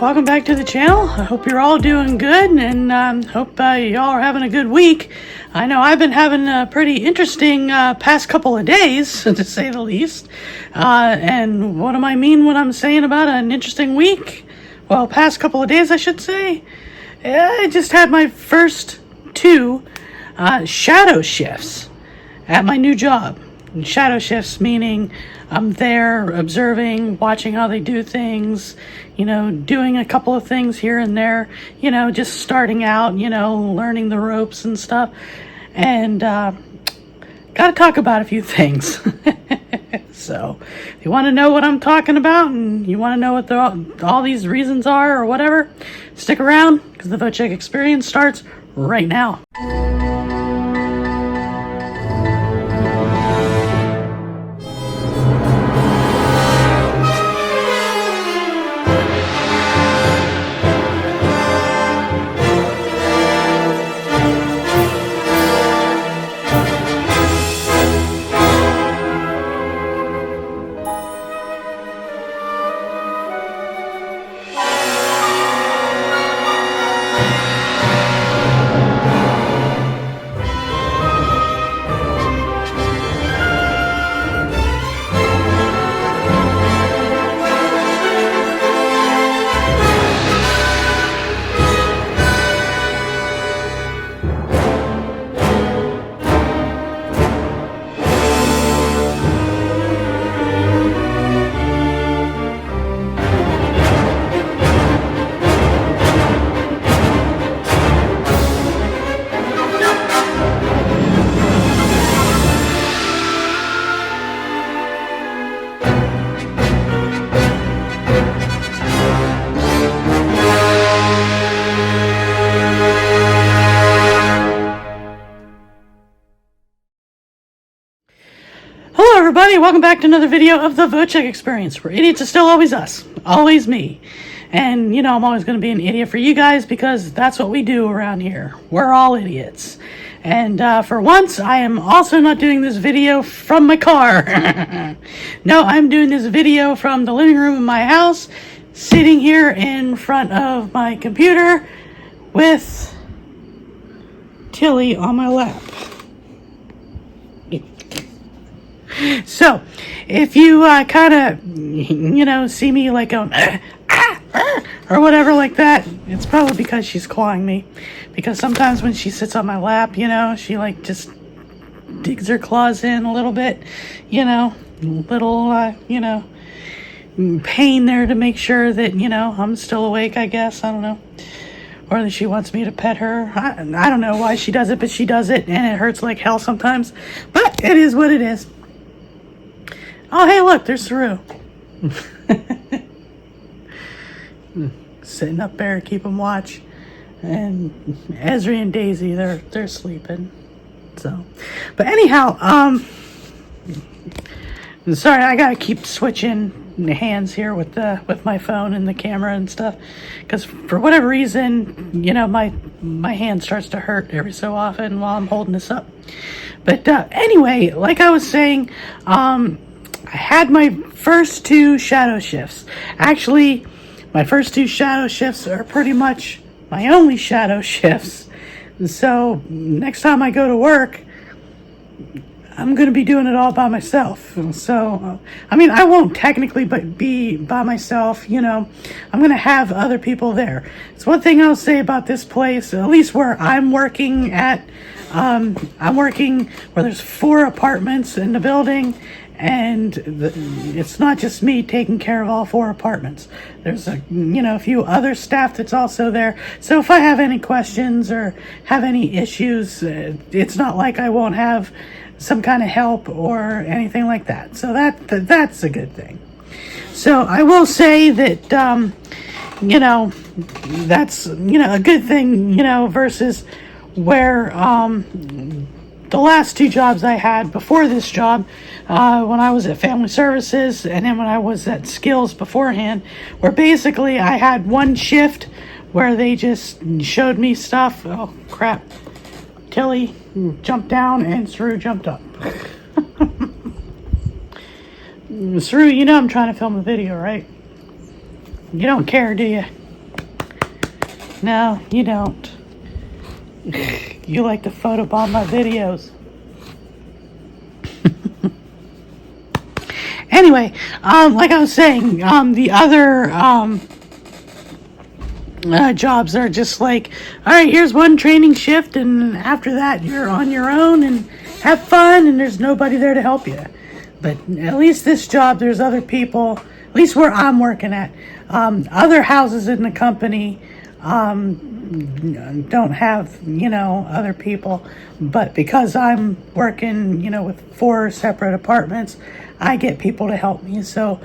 welcome back to the channel. I hope you're all doing good, and hope y'all are having a good week. I know I've been having a pretty interesting past couple of days, to say the least. And what do I mean when I'm saying about an interesting week? Well, past couple of days, I should say. I just had my first two shadow shifts at my new job. And shadow shifts meaning I'm there observing, watching how they do things, doing a couple of things here and there, just starting out, learning the ropes and stuff. And got to talk about a few things. So if you want to know what I'm talking about and you want to know what all these reasons are or whatever, stick around because the Vochek experience starts right now. Hello everybody, welcome back to another video of the Vochek experience, where idiots are still always us, always me. And I'm always going to be an idiot for you guys because that's what we do around here. We're all idiots. And for once, I am also not doing this video from my car. No, I'm doing this video from the living room of my house, sitting here in front of my computer with Tilly on my lap. So, if you kind of, see me like going, or whatever like that, it's probably because she's clawing me. Because sometimes when she sits on my lap, she just digs her claws in a little bit, little, pain there to make sure that, I'm still awake, I guess. I don't know. Or that she wants me to pet her. I don't know why she does it, but she does it, and it hurts like hell sometimes. But it is what it is. Oh, hey, look, there's Saru. Sitting up there, keeping watch. And Ezri and Daisy, they're sleeping. So, but anyhow, sorry, I gotta keep switching hands here with my phone and the camera and stuff, because for whatever reason, my hand starts to hurt every so often while I'm holding this up. But anyway, like I was saying, I had my first two shadow shifts. Actually, my first two shadow shifts are pretty much my only shadow shifts. So next time I go to work, I'm going to be doing it all by myself. So, I won't technically be by myself, I'm going to have other people there. It's one thing I'll say about this place, at least where I'm working at. I'm working where there's 4 apartments in the building, and it's not just me taking care of all 4 apartments. There's a few other staff that's also there. So if I have any questions or have any issues, it's not like I won't have some kind of help or anything like that. So that's a good thing. So I will say that that's a good thing, versus where the last 2 jobs I had before this job, when I was at Family Services and then when I was at Skills beforehand, where basically I had one shift where they just showed me stuff. Oh crap, Tilly jumped down and Saru jumped up. Saru, I'm trying to film a video, right? You don't care, do you? No, you don't. You like to photobomb my videos. Anyway, like I was saying, the other jobs are just like, all right, here's one training shift, and after that, you're on your own and have fun, and there's nobody there to help you. But at least this job, there's other people, at least where I'm working at. Other houses in the company don't have, other people. But because I'm working, with 4 separate apartments, I get people to help me. So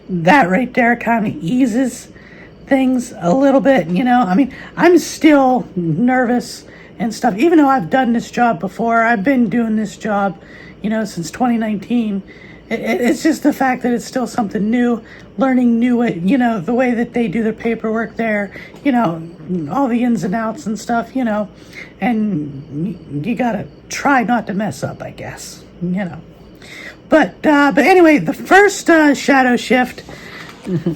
that right there kind of eases things a little bit, I mean, I'm still nervous and stuff, even though I've done this job before. I've been doing this job, since 2019. It's just the fact that it's still something new, learning new, the way that they do their paperwork there, all the ins and outs and stuff, and you gotta try not to mess up, I guess, But anyway, the first shadow shift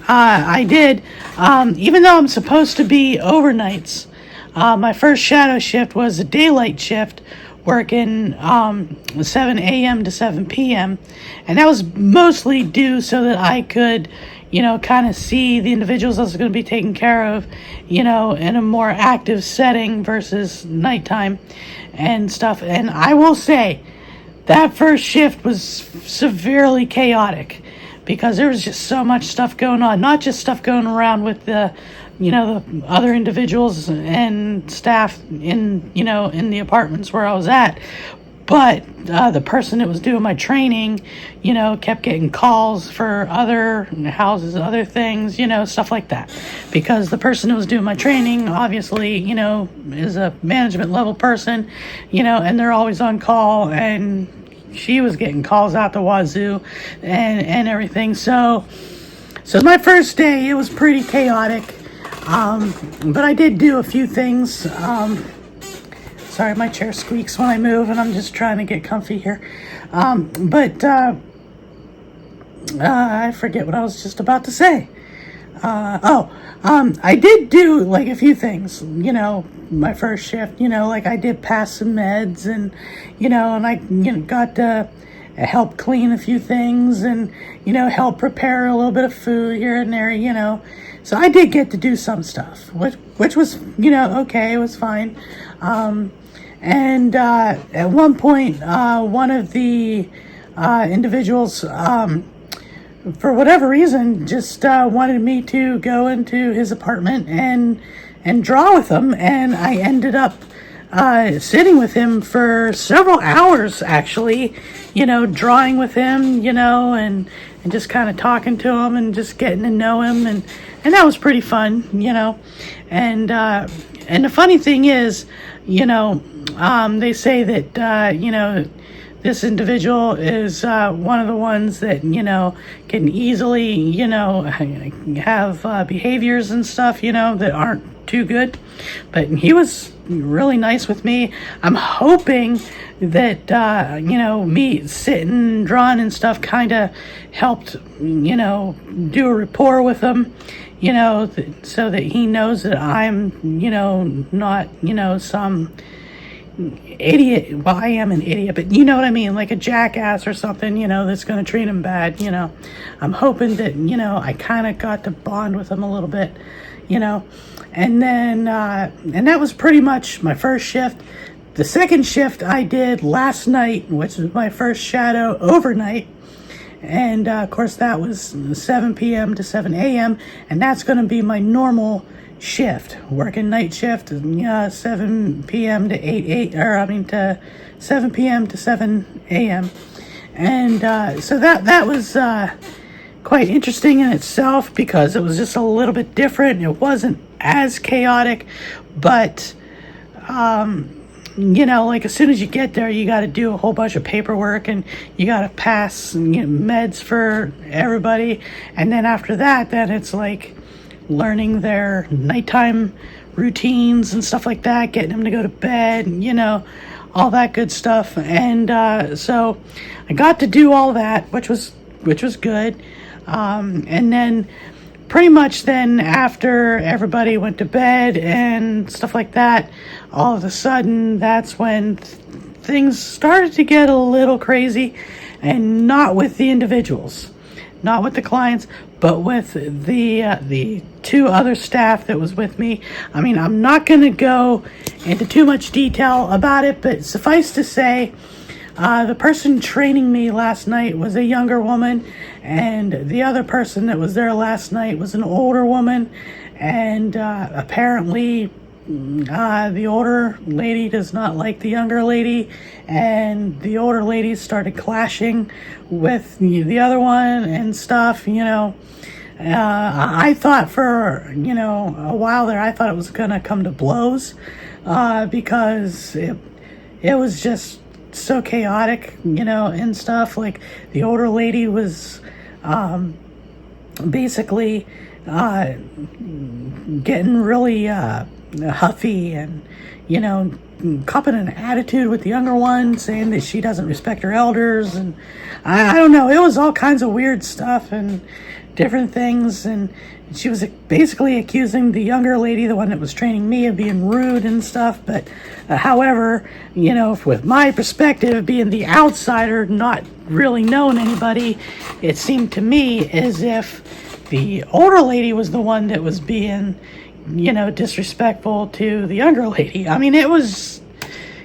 I did, even though I'm supposed to be overnights, my first shadow shift was a daylight shift, working 7 a.m. to 7 p.m. And that was mostly due so that I could, kind of see the individuals I was going to be taking care of, in a more active setting versus nighttime and stuff. And I will say that first shift was severely chaotic because there was just so much stuff going on, not just stuff going around with the other individuals and staff in the apartments where I was at, but the person that was doing my training, kept getting calls for other houses, other things, stuff like that. Because the person who was doing my training, obviously, is a management level person, and they're always on call, and she was getting calls out the wazoo and everything. So my first day, it was pretty chaotic. But I did do a few things. Sorry, my chair squeaks when I move, and I'm just trying to get comfy here. I forget what I was just about to say. I did do like a few things, my first shift, like I did pass some meds and I, got to help clean a few things and, help prepare a little bit of food here and there, So I did get to do some stuff, which was, okay, it was fine. At one point, one of the individuals, for whatever reason, just wanted me to go into his apartment and draw with him, and I ended up sitting with him for several hours, actually, drawing with him, and just kind of talking to him and just getting to know him, and that was pretty fun, and the funny thing is, they say that, this individual is one of the ones that, can easily, have behaviors and stuff, that aren't too good. But he was really nice with me. I'm hoping that, me sitting, drawing and stuff kind of helped, do a rapport with him, so that he knows that I'm, not, some idiot. Well, I am an idiot, but you know what I mean, like a jackass or something, that's going to treat him bad. I'm hoping that, I kind of got to bond with him a little bit, and then, and that was pretty much my first shift. The second shift I did last night, which was my first shadow overnight. And, of course, that was 7 p.m. to 7 a.m. And that's going to be my normal shift, working night shift, 7 p.m. to to 7 p.m. to 7 a.m. And so that was quite interesting in itself because it was just a little bit different. It wasn't as chaotic, but like as soon as you get there, you got to do a whole bunch of paperwork and you got to pass meds for everybody. And then after that, then it's like learning their nighttime routines and stuff like that, getting them to go to bed, all that good stuff. And so I got to do all that, which was good. And then pretty much then after everybody went to bed and stuff like that, all of a sudden that's when things started to get a little crazy, and not with the individuals, not with the clients, but with the two other staff that was with me. I mean, I'm not going to go into too much detail about it, but suffice to say, the person training me last night was a younger woman, and the other person that was there last night was an older woman, and apparently the older lady does not like the younger lady, and the older lady started clashing with the other one and stuff, I thought for, a while there, I thought it was going to come to blows, because it was just so chaotic, and stuff. Like, the older lady was basically getting really huffy and, cupping an attitude with the younger one, saying that she doesn't respect her elders, and I don't know, it was all kinds of weird stuff and different things, and she was basically accusing the younger lady, the one that was training me, of being rude and stuff. But however, with my perspective, being the outsider, not really knowing anybody, it seemed to me as if the older lady was the one that was being, disrespectful to the younger lady. I mean, it was,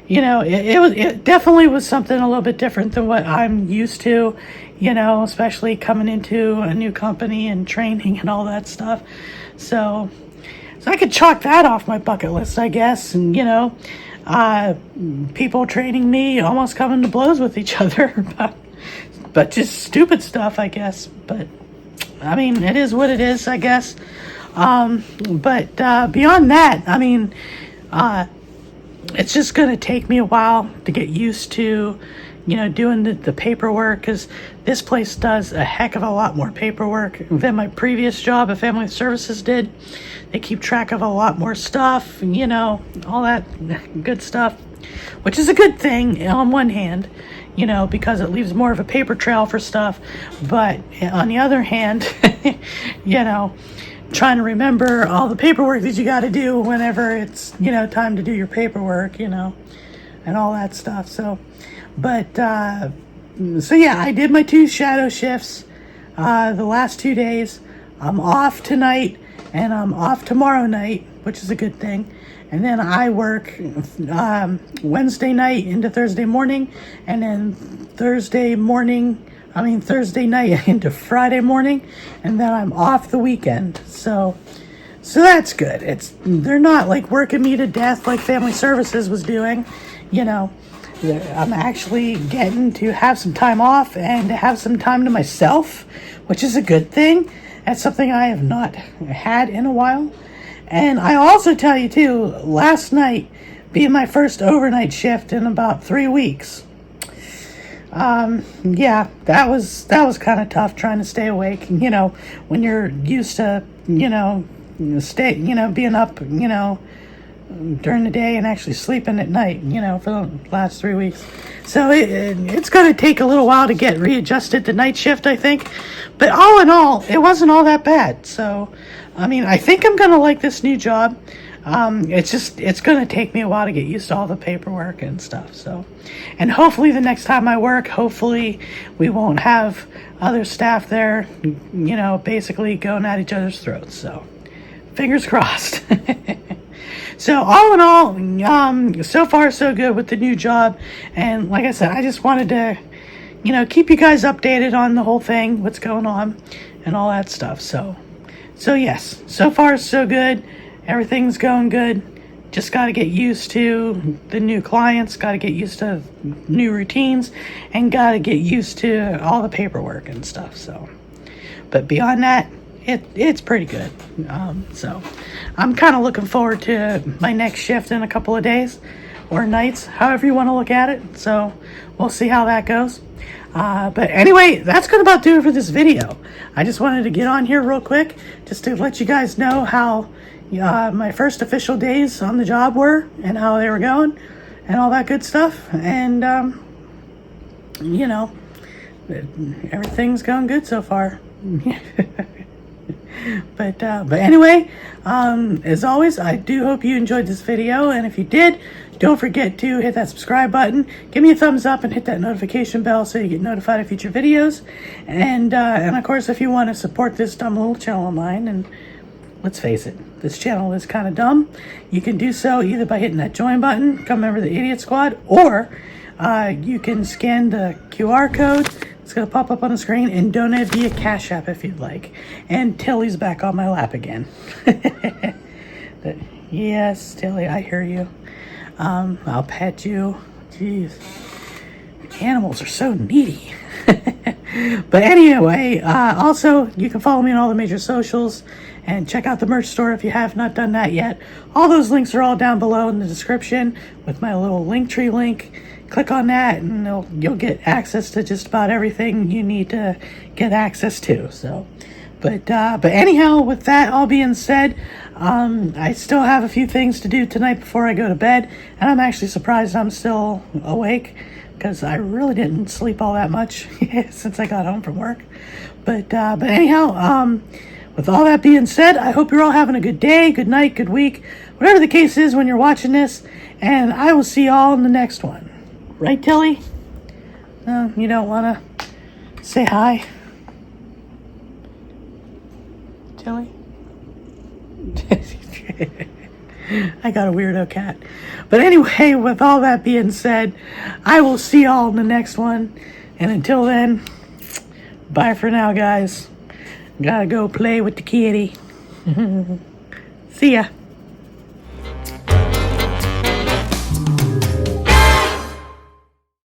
it definitely was something a little bit different than what I'm used to, especially coming into a new company and training and all that stuff. So I could chalk that off my bucket list, I guess. And, people training me almost coming to blows with each other, but just stupid stuff, I guess. But I mean, it is what it is, I guess. But beyond that, I mean, it's just going to take me a while to get used to, doing the paperwork, because this place does a heck of a lot more paperwork than my previous job at Family Services did. They keep track of a lot more stuff, all that good stuff, which is a good thing on one hand, because it leaves more of a paper trail for stuff. But on the other hand, trying to remember all the paperwork that you got to do whenever it's, time to do your paperwork, and all that stuff. So yeah, I did my 2 shadow shifts the last 2 days. I'm off tonight and I'm off tomorrow night, which is a good thing. And then I work Wednesday night into Thursday morning, and then Thursday night into Friday morning, and then I'm off the weekend. So that's good. They're not like working me to death like Family Services was doing, I'm actually getting to have some time off and to have some time to myself, which is a good thing. That's something I have not had in a while. And I also tell you too, last night being my first overnight shift in about 3 weeks. Yeah, that was kind of tough trying to stay awake, when you're used to, being up, during the day and actually sleeping at night, for the last 3 weeks. So it's going to take a little while to get readjusted to night shift, I think. But all in all, it wasn't all that bad. So, I mean, I think I'm going to like this new job. It's going to take me a while to get used to all the paperwork and stuff. So, and hopefully the next time I work, hopefully we won't have other staff there, basically going at each other's throats. So, fingers crossed. So all in all, so far so good with the new job. And like I said, I just wanted to, keep you guys updated on the whole thing, what's going on and all that stuff. So yes, so far so good. Everything's going good. Just got to get used to the new clients, got to get used to new routines, and got to get used to all the paperwork and stuff. So, but beyond that, it's pretty good. So I'm kind of looking forward to my next shift in a couple of days or nights, however you want to look at it. So we'll see how that goes. But anyway, that's going to about do it for this video. I just wanted to get on here real quick just to let you guys know how my first official days on the job were and how they were going and all that good stuff. And, everything's going good so far. But anyway, as always, I do hope you enjoyed this video, and if you did, don't forget to hit that subscribe button, give me a thumbs up, and hit that notification bell so you get notified of future videos. And of course, if you want to support this dumb little channel of mine, and let's face it, this channel is kind of dumb, you can do so either by hitting that join button, become a member of the Idiot Squad, or you can scan the QR code. It's going to pop up on the screen and donate via Cash App if you'd like. And Tilly's back on my lap again. Yes, Tilly, I hear you. I'll pet you. Jeez. Animals are so needy. But anyway, also, you can follow me on all the major socials and check out the merch store if you have not done that yet. All those links are all down below in the description with my little Linktree link. Click on that and you'll get access to just about everything you need to get access to. So, but anyhow, with that all being said, I still have a few things to do tonight before I go to bed, and I'm actually surprised I'm still awake because I really didn't sleep all that much since I got home from work. But anyhow, with all that being said, I hope you're all having a good day, good night, good week, whatever the case is when you're watching this, and I will see y'all in the next one. Right, Tilly? No, you don't want to say hi? Tilly? I got a weirdo cat. But anyway, with all that being said, I will see y'all in the next one. And until then, bye for now, guys. Gotta go play with the kitty. See ya.